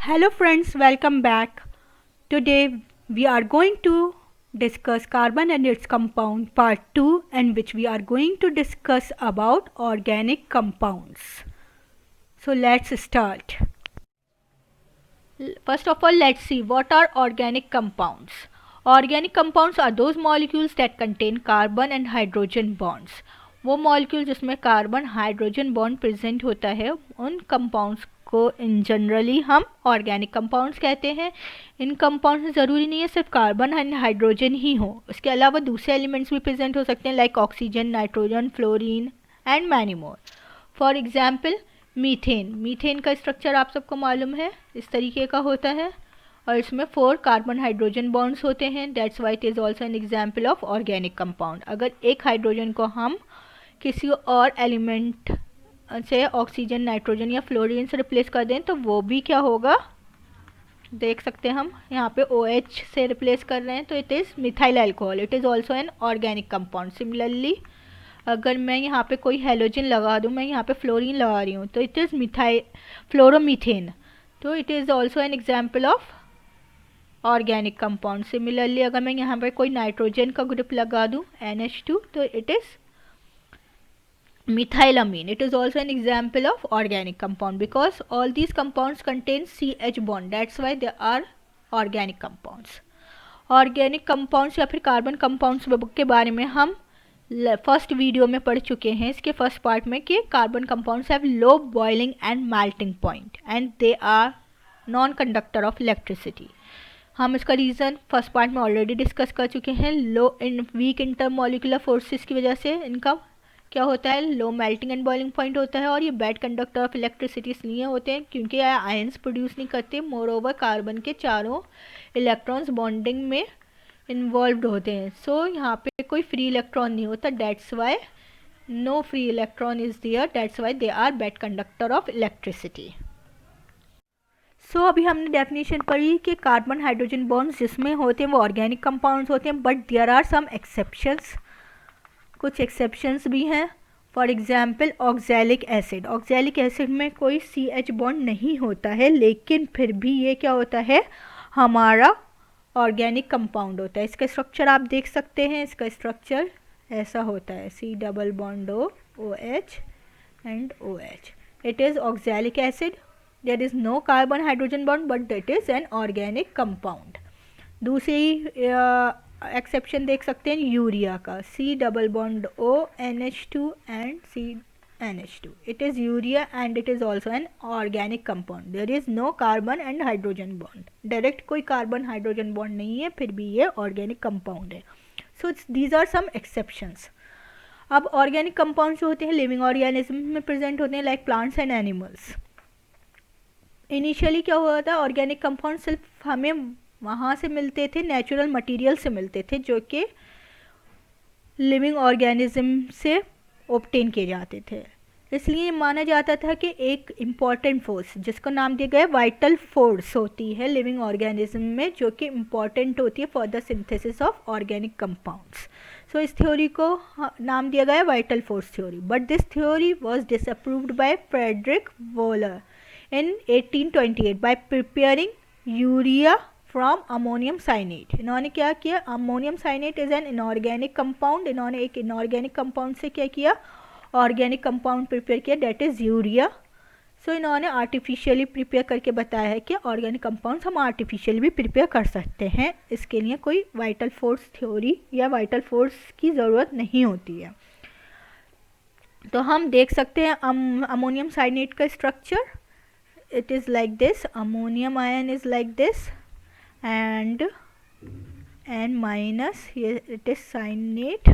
Hello friends, welcome back. Today we are going to discuss carbon and its compound part 2, in which we are going to discuss about organic compounds. So let's start. First of all, let's see what are organic compounds. Organic compounds are those molecules that contain carbon and hydrogen bonds. वो molecule जिसमें carbon hydrogen bond present होता है उन compounds को इन generally हम organic compounds कहते हैं. इन compounds में ज़रूरी नहीं है सिर्फ कार्बन एंड हाइड्रोजन ही हो, उसके अलावा दूसरे एलिमेंट्स भी प्रेजेंट हो सकते हैं like oxygen, nitrogen, fluorine and many more. For example methane का स्ट्रक्चर आप सबको मालूम है, इस तरीके का होता है और इसमें 4 कार्बन हाइड्रोजन बॉन्ड्स होते हैं. That's why it is also an example of organic compound. अगर एक हाइड्रोजन को हम किसी और एलिमेंट से ऑक्सीजन, नाइट्रोजन या फ्लोरीन से रिप्लेस कर दें तो वो भी क्या होगा, देख सकते हैं हम यहाँ पे OH से रिप्लेस कर रहे हैं तो it is methyl alcohol. It is also an organic compound. Similarly अगर मैं यहाँ पे कोई हेलोजन लगा दूँ, मैं यहाँ पे फ्लोरीन लगा रही हूँ तो इट इज़ फ्लोरोमीथेन. तो it is also an example of organic compound. Similarly अगर मैं यहाँ पे कोई नाइट्रोजन का ग्रुप लगा दूँ NH2 तो it is methylamine. It is also an example of organic compound because all these compounds contain CH bond. That's why they are organic compounds. Organic compounds या फिर कार्बन कंपाउंड्स के बारे में हम फर्स्ट वीडियो में पढ़ चुके हैं, इसके फर्स्ट पार्ट में, कि carbon compounds have low boiling and melting point and they are non conductor of electricity. हम इसका रीज़न फर्स्ट पार्ट में ऑलरेडी डिस्कस कर चुके हैं. लो इन वीक इंटरमोलिकुलर फोर्सेस की वजह से इनका क्या होता है, low melting and boiling point होता है और ये बैड कंडक्टर ऑफ इलेक्ट्रिसिटी इसलिए होते हैं क्योंकि ये आयंस प्रोड्यूस नहीं करते. मोर ओवर कार्बन के चारों इलेक्ट्रॉन्स बॉन्डिंग में इन्वॉल्व होते हैं. सो यहाँ पे कोई फ्री इलेक्ट्रॉन नहीं होता. That's why no free electron is there. That's why they are bad conductor of electricity. So अभी हमने डेफिनेशन पढ़ी कि कार्बन हाइड्रोजन बॉन्ड्स जिसमें होते हैं वो ऑर्गेनिक कंपाउंड्स होते हैं, but there are some exceptions. कुछ एक्सेप्शंस भी हैं. For example oxalic acid. Oxalic acid में कोई CH बॉन्ड नहीं होता है लेकिन फिर भी ये क्या होता है, हमारा ऑर्गेनिक कंपाउंड होता है. इसका स्ट्रक्चर आप देख सकते हैं. इसका स्ट्रक्चर ऐसा होता है, C double bond O, OH and OH. It is oxalic acid. There is no carbon hydrogen bond but it is an organic compound. दूसरी एक्सेप्शन देख सकते हैं यूरिया का, C double bond O, NH2 and CNH2. It is urea and it is also an organic compound. There is no carbon and hydrogen bond. Direct कोई carbon hydrogen bond नहीं है, फिर भी ये ऑर्गेनिक कंपाउंड है. सो these are some exceptions. अब organic compounds जो होते हैं लिविंग ऑर्गेनिज्म में प्रेजेंट होते हैं like plants and animals. Initially क्या हुआ था, ऑर्गेनिक कंपाउंड सिर्फ हमें वहाँ से मिलते थे, नेचुरल मटेरियल से मिलते थे जो कि लिविंग ऑर्गेनिज्म से ऑब्टेन किए जाते थे. इसलिए माना जाता था कि एक इम्पॉर्टेंट फोर्स जिसको नाम दिया गया वाइटल फोर्स होती है लिविंग ऑर्गेनिज्म में, जो कि इम्पॉर्टेंट होती है for the synthesis of organic compounds. So इस थ्योरी को नाम दिया गया vital force theory. But this theory was disapproved by Friedrich Wohler in 1828 by preparing urea from ammonium cyanate. इन्होंने क्या किया, ammonium cyanate is an inorganic compound. इन्होंने एक इनऑर्गेनिक कंपाउंड से क्या किया, ऑर्गेनिक कंपाउंड प्रिपेयर किया, डेट इज़ यूरिया. सो इन्होंने आर्टिफिशियली प्रिपेयर करके बताया है कि ऑर्गेनिक कंपाउंड्स हम आर्टिफिशियली भी प्रिपेयर कर सकते हैं. इसके लिए कोई वाइटल फोर्स थ्योरी या वाइटल फोर्स की ज़रूरत नहीं होती है. तो हम देख सकते हैं अमोनियम साइनेट का structure. It is like this. Ammonium ion is like this and N minus, here it is cyanate.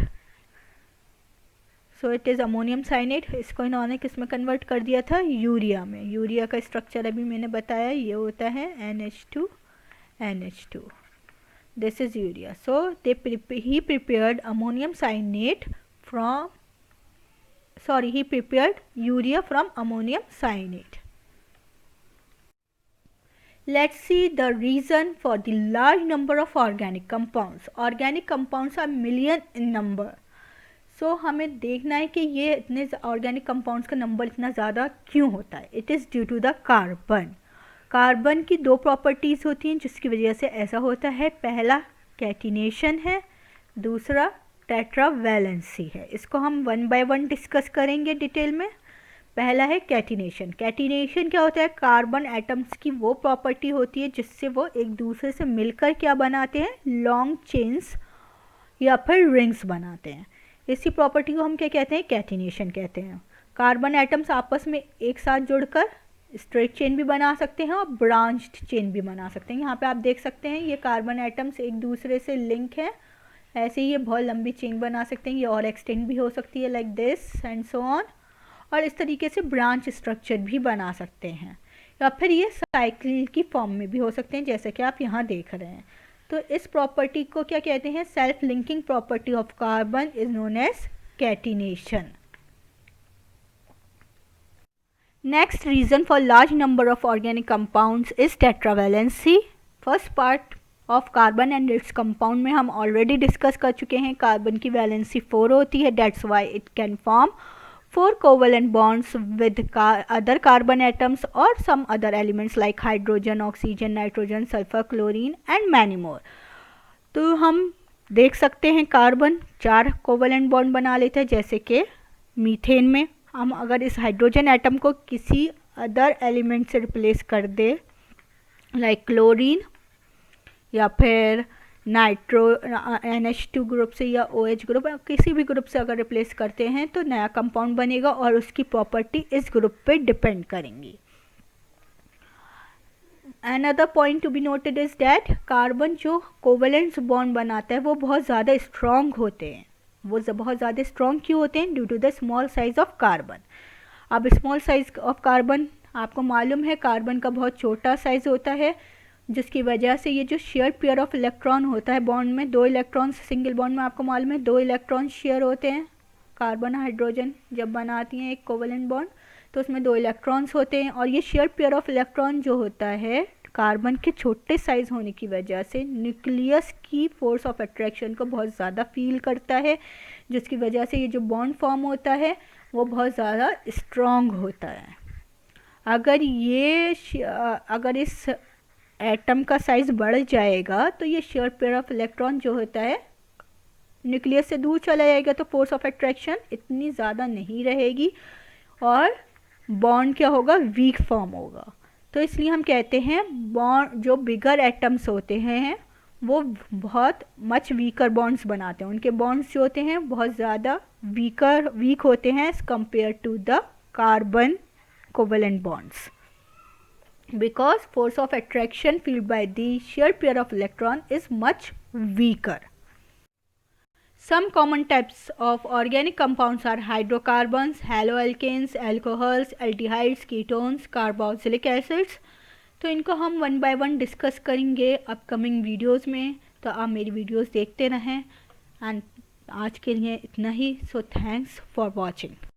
So it is ammonium cyanate. इसको इन्होंने किस में कन्वर्ट कर दिया था, यूरिया में. यूरिया का स्ट्रक्चर अभी मैंने बताया, ये होता है NH2 NH2. This is urea. So he prepared ammonium cyanate from, sorry, he prepared urea from ammonium cyanate. Let's see the reason for the large number of organic compounds. Organic compounds are million in number. So हमें देखना है कि ये इतने organic compounds का number इतना ज़्यादा क्यों होता है. It is due to the carbon. Carbon की दो प्रॉपर्टीज़ होती हैं जिसकी वजह से ऐसा होता है। पहला कैटिनेशन है, दूसरा टेट्रावैलेंसी है। इसको हम वन बाय वन डिस्कस करेंगे डिटेल में। पहला है कैटिनेशन। कैटिनेशन क्या होता है? कार्बन एटम्स की वो प्रॉपर्टी होती है जिससे वो एक दूसरे से मिलकर क्या बनाते हैं? लॉन्ग चेन्स या फिर रिंग्स बनाते हैं। इसी प्रॉपर्टी को हम क्या कहते हैं? कैटिनेशन कहते हैं। कार्बन एटम्स आपस में एक साथ जुड़कर स्ट्रेट चेन भी बना सकते हैं और ब्रांच्ड चेन भी बना सकते हैं। यहाँ पे आप देख सकते हैं ये कार्बन एटम्स एक दूसरे से लिंक है। ऐसे ही ये बहुत लंबी चेन बना सकते हैं, ये और एक्सटेंड भी हो सकती है like this and so on. और इस तरीके से ब्रांच स्ट्रक्चर भी बना सकते हैं, या फिर ये साइकिल की फॉर्म में भी हो सकते हैं जैसे कि आप यहाँ देख रहे हैं। तो इस प्रॉपर्टी को क्या कहते हैं? Self linking property of carbon is known as catenation. Next reason for large number of organic compounds is tetravalency. First part of carbon and its compound में हम already discuss कर चुके हैं। कार्बन की वैलेंसी 4 होती है, that's why it can form 4 covalent bonds with other carbon atoms or some other elements like hydrogen, oxygen, nitrogen, sulfur, chlorine and many more. तो हम देख सकते हैं कार्बन 4 कोवलेंट बॉन्ड बना लेते हैं, जैसे कि मीथेन में हम अगर इस हाइड्रोजन एटम को किसी अदर एलिमेंट से रिप्लेस कर दे लाइक क्लोरीन या फिर नाइट्रो NH2 ग्रुप से या OH ग्रुप, किसी भी ग्रुप से अगर रिप्लेस करते हैं तो नया कंपाउंड बनेगा और उसकी प्रॉपर्टी इस ग्रुप पे डिपेंड करेंगी। Another point to be noted is that carbon जो कोवेलेंट बॉन्ड बनाता है वो बहुत ज़्यादा स्ट्रॉन्ग होते हैं। वो बहुत ज़्यादा स्ट्रॉन्ग क्यों होते हैं? Due to the small size of carbon. अब स्मॉल साइज ऑफ कार्बन आपको मालूम है कार्बन का बहुत छोटा साइज होता है, जिसकी वजह से ये जो शेयर पेयर ऑफ इलेक्ट्रॉन होता है बॉन्ड में, 2 इलेक्ट्रॉन सिंगल बॉन्ड में आपको मालूम है 2 इलेक्ट्रॉन शेयर होते हैं। कार्बन हाइड्रोजन जब बनाती हैं एक कोवेलेंट बॉन्ड तो उसमें 2 इलेक्ट्रॉन्स होते हैं, और ये शेयर पेयर ऑफ इलेक्ट्रॉन जो होता है कार्बन के छोटे साइज होने की वजह से न्यूक्लियस की फोर्स ऑफ अट्रैक्शन को बहुत ज़्यादा फील करता है, जिसकी वजह से ये जो बॉन्ड फॉर्म होता है वो बहुत ज़्यादा स्ट्रॉन्ग होता है। अगर इस एटम का साइज़ बढ़ जाएगा तो ये शेयर पेयर ऑफ इलेक्ट्रॉन जो होता है न्यूक्लियस से दूर चला जाएगा, तो फोर्स ऑफ अट्रैक्शन इतनी ज़्यादा नहीं रहेगी और बॉन्ड क्या होगा? वीक फॉर्म होगा। तो इसलिए हम कहते हैं बॉन्ड जो बिगर एटम्स होते हैं वो बहुत मच वीकर बॉन्ड्स बनाते हैं। उनके बॉन्ड्स जो होते हैं बहुत ज़्यादा वीक होते हैं as compare to the carbon covalent bonds, because force of attraction field by the share pair of electron is much weaker. Some common types of organic compounds are hydrocarbons, haloalkanes, alcohols, aldehydes, ketones, carboxylic acids. तो इनको हम one by one discuss करेंगे upcoming videos में, तो आप मेरी videos देखते रहें। एंड आज के लिए इतना ही। So thanks for watching.